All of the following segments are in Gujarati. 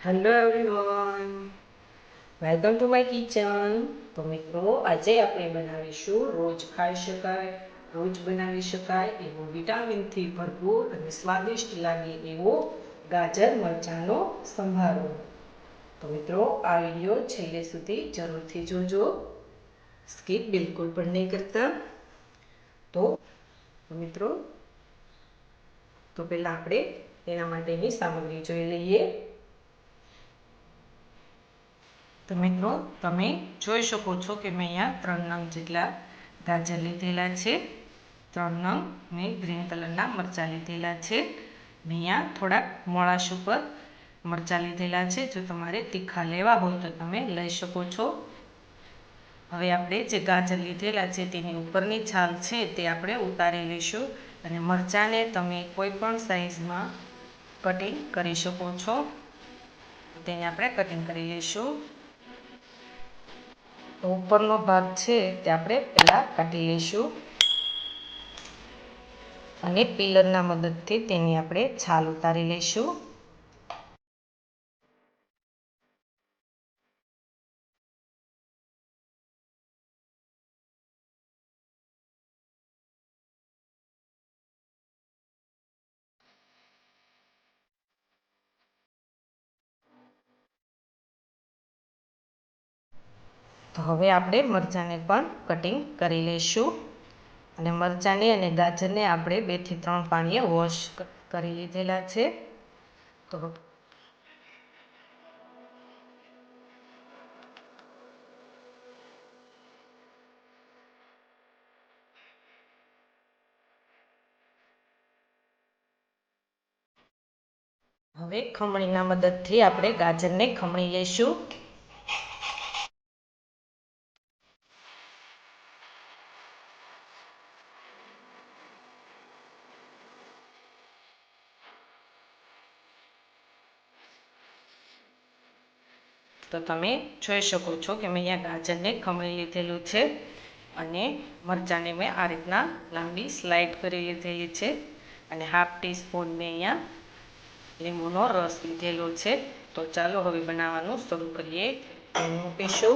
Hello everyone, welcome to my kitchen. તો મિત્રો, આજે આપણે બનાવીશું રોજ ખાઈ શકાય, રોજ બનાવી શકાય એવો વિટામિનથી ભરપૂર અને સ્વાદિષ્ટ લાગે એવો ગાજર મરચાંનો સંભારો. તો મિત્રો, આ વિડીયો છેલ્લે સુધી જરૂરથી જોજો, સ્કીપ બિલકુલ પણ નહીં કરતા. તો મિત્રો, પહેલાં આપણે તેના માટેની સામગ્રી જોઈ લઈએ. તો મિત્રો, તમે જોઈ શકો છો કે મેં અહીંયા 3 નંગ જેટલા ગાજર લીધેલા છે, 3 નંગ મેં ગ્રીન કલરના મરચાં લીધેલા છે. મેં અહીંયા થોડાક મોળાશ ઉપર મરચાં લીધેલા છે. જો તમારે તીખા લેવા હોય તો તમે લઈ શકો છો. હવે આપણે જે ગાજર લીધેલા છે તેની ઉપરની છાલ છે તે આપણે ઉતારી લઈશું. અને મરચાંને તમે કોઈ પણ સાઈઝમાં કટિંગ કરી શકો છો. તેને આપણે કટિંગ કરી લઈશું. તો ઉપરનો ભાગ છે તે આપણે પહેલાં કાઢી લઈશું અને પિલરના મદદથી તેની આપણે છાલ ઉતારી લઈશું. તો હવે આપણે મરચાંને પણ કટિંગ કરી લઈશું. અને મરચાંને અને ગાજરને આપણે 2 થી 3 પાણીએ વોશ કરી લીધેલા છે. તો હવે ખમણીના મદદથી આપણે ગાજરને ખમણી લઈશું. તો તમે જોઈ શકો છો કે મેં અહીંયા ગાજરને ખમણી લીધેલું છે અને મરચાંને મેં આ રીતના લાંબી સ્લાઇડ કરી લીધેલી છે. અને 1/2 ટીસ્પૂન મેં અહીંયા લીંબુનો રસ લીધેલો છે. તો ચાલો હવે બનાવવાનું શરૂ કરીએ. તેલ મૂકીશું.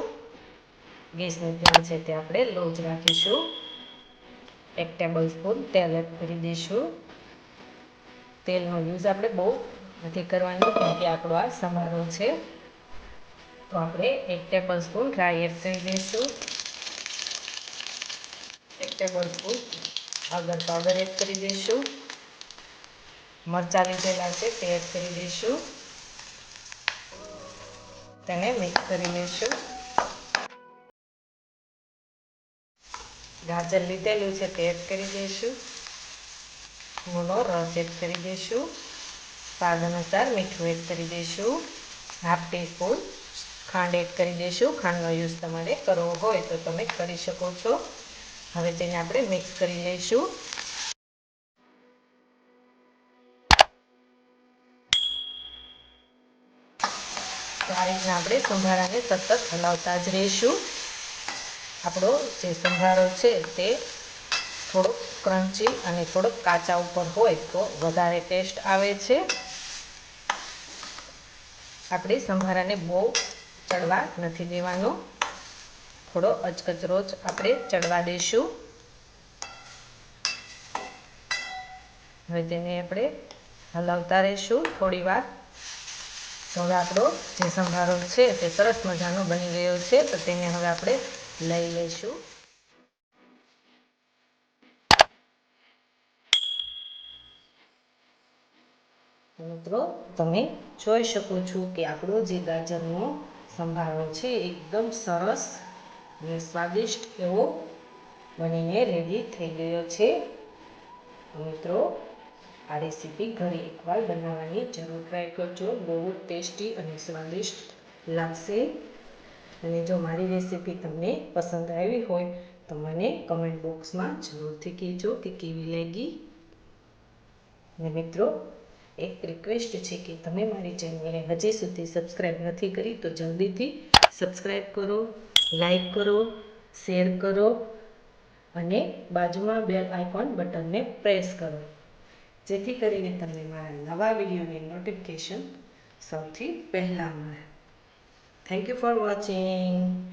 ગેસની ફ્લેમ છે તે આપણે લો જ રાખીશું. 1 ટેબલ સ્પૂન તેલ એડ કરી દઈશું. તેલનો યુઝ આપણે બહુ નથી કરવાનો કેમ કે આપણો આ સંભારો છે. તો આપણે 1 ટેબલ સ્પૂન રાઈ એડ કરી દઈશું. 1 ટેબલ સ્પૂન હળદર પાવડર એડ કરી દઈશું. મરચાં લીધેલા છે તે એડ કરી દઈશું. તેને મિક્સ કરી લઈશું. ગાજર લીધેલું છે તે એડ કરી દઈશું. લીંબુનો રસ એડ કરી દઈશું. સ્વાદ અનુસાર મીઠું એડ કરી દઈશું. 1/2 ટીસ્પૂન ખાંડ એડ કરી દઈશું. ખાંડનો યુઝ તમારે કરવો હોય તો તમે કરી શકો છો. હવે તેને આપણે મિક્સ કરી લઈશું. તો આ રીતના આપણે સંભારાને સતત હલાવતા જ રહીશું. આપણો જે સંભારો છે તે થોડોક ક્રન્ચી અને થોડોક કાચા ઉપર હોય તો વધારે ટેસ્ટ આવે છે. આપણે સંભારાને બહુ ચડવા નથી દેવાનો, થોડો અચકચરો જ આપણે ચડવા દઈશું. હવે તેને આપણે હલાવતા રહીશું થોડી વાર. તો હવે આપણો જે સંભારો છે તે સરસ મજાનો બની ગયો છે. તો તેને હવે આપણે લઈ લઈશું. મિત્રો, તમે જોઈ શકો છો કે આપણો જે ગાજરનો સંભારો છે એકદમ સરસ અને સ્વાદિષ્ટ એવો બનીને રેડી થઈ ગયો છે. મિત્રો, આ રેસીપી ઘરે એકવાર બનાવવાની જરૂર ટ્રાય કરજો. બહુ ટેસ્ટી અને સ્વાદિષ્ટ લાગશે. અને જો મારી રેસીપી તમને પસંદ આવી હોય તો મને કમેન્ટ બોક્સમાં જરૂરથી કહેજો કે કેવી લાગી. અને મિત્રો, એક રિક્વેસ્ટ છે કે તમે મારી ચેનલને હજી સુધી સબસ્ક્રાઈબ નથી કરી તો જલ્દીથી સબસ્ક્રાઈબ કરો, લાઈક કરો, શેર કરો અને બાજુમાં બેલ આઇકોન બટનને પ્રેસ કરો, જેથી કરીને તમને મારા નવા વિડીયોની નોટિફિકેશન સૌથી પહેલાં મળે. Thank you for watching.